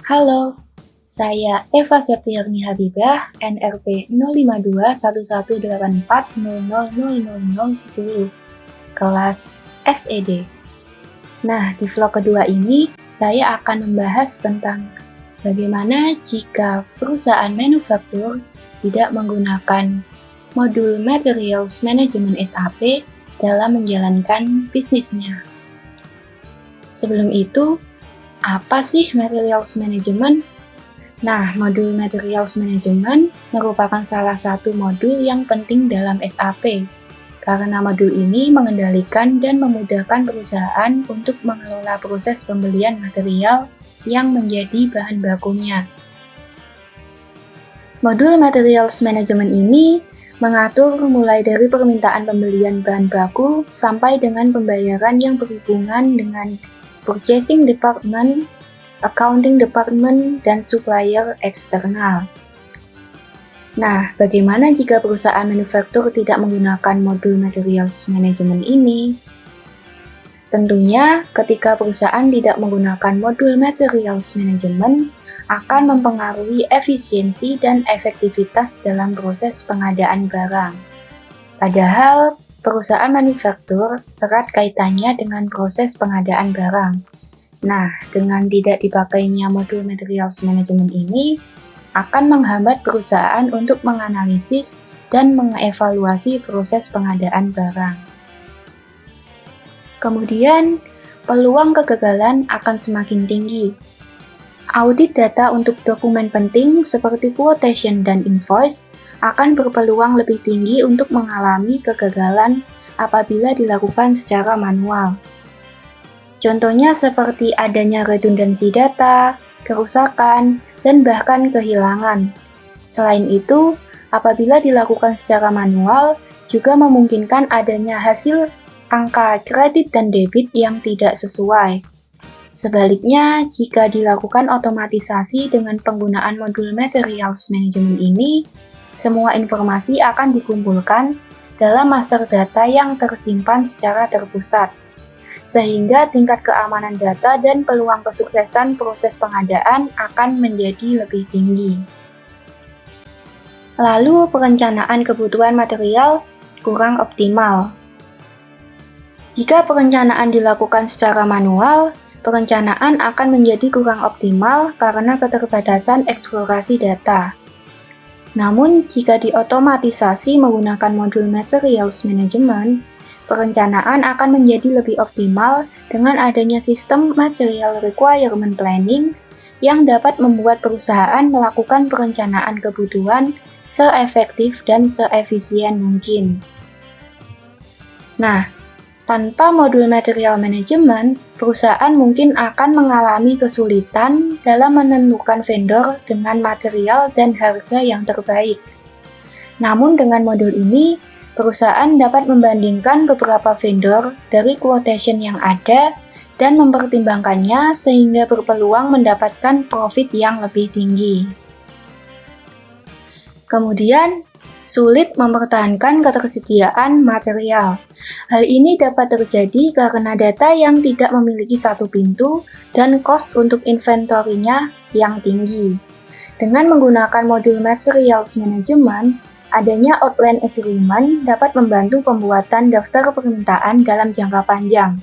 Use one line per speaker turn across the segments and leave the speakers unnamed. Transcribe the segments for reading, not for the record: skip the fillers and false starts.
Halo, saya Eva Septiarni Habibah, NRP 052118400010, kelas SED. Nah, di vlog kedua ini, saya akan membahas tentang bagaimana jika perusahaan manufaktur tidak menggunakan modul Materials Management SAP dalam menjalankan bisnisnya. Sebelum itu, apa sih Materials Management? Nah, modul Materials Management merupakan salah satu modul yang penting dalam SAP, karena modul ini mengendalikan dan memudahkan perusahaan untuk mengelola proses pembelian material yang menjadi bahan bakunya. Modul Materials Management ini mengatur mulai dari permintaan pembelian bahan baku sampai dengan pembayaran yang berhubungan dengan Purchasing Department, Accounting Department, dan supplier eksternal. Nah, bagaimana jika perusahaan manufaktur tidak menggunakan modul Materials Management ini? Tentunya, ketika perusahaan tidak menggunakan modul Materials Management, akan mempengaruhi efisiensi dan efektivitas dalam proses pengadaan barang. Padahal, perusahaan manufaktur erat kaitannya dengan proses pengadaan barang. Nah, dengan tidak dipakainya modul Materials Management ini, akan menghambat perusahaan untuk menganalisis dan mengevaluasi proses pengadaan barang. Kemudian, peluang kegagalan akan semakin tinggi. Audit data untuk dokumen penting seperti quotation dan invoice akan berpeluang lebih tinggi untuk mengalami kegagalan apabila dilakukan secara manual. Contohnya seperti adanya redundansi data, kerusakan, dan bahkan kehilangan. Selain itu, apabila dilakukan secara manual, juga memungkinkan adanya hasil angka kredit dan debit yang tidak sesuai. Sebaliknya, jika dilakukan otomatisasi dengan penggunaan modul Materials Management ini, semua informasi akan dikumpulkan dalam master data yang tersimpan secara terpusat, sehingga tingkat keamanan data dan peluang kesuksesan proses pengadaan akan menjadi lebih tinggi. Lalu, perencanaan kebutuhan material kurang optimal. Jika perencanaan dilakukan secara manual, perencanaan akan menjadi kurang optimal karena keterbatasan eksplorasi data. Namun, jika diotomatisasi menggunakan modul Materials Management, perencanaan akan menjadi lebih optimal dengan adanya sistem Material Requirement Planning yang dapat membuat perusahaan melakukan perencanaan kebutuhan seefektif dan seefisien mungkin. Nah, tanpa modul Material Management, perusahaan mungkin akan mengalami kesulitan dalam menentukan vendor dengan material dan harga yang terbaik. Namun dengan modul ini, perusahaan dapat membandingkan beberapa vendor dari quotation yang ada dan mempertimbangkannya sehingga berpeluang mendapatkan profit yang lebih tinggi. Kemudian, sulit mempertahankan ketersediaan material. Hal ini dapat terjadi karena data yang tidak memiliki satu pintu dan cost untuk inventory-nya yang tinggi. Dengan menggunakan modul Materials Management, adanya outline agreement dapat membantu pembuatan daftar permintaan dalam jangka panjang,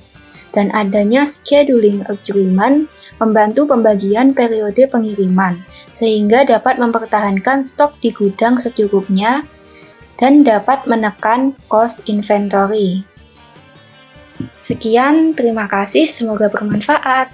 dan adanya scheduling agreement membantu pembagian periode pengiriman, sehingga dapat mempertahankan stok di gudang secukupnya dan dapat menekan cost inventory. Sekian, terima kasih, semoga bermanfaat.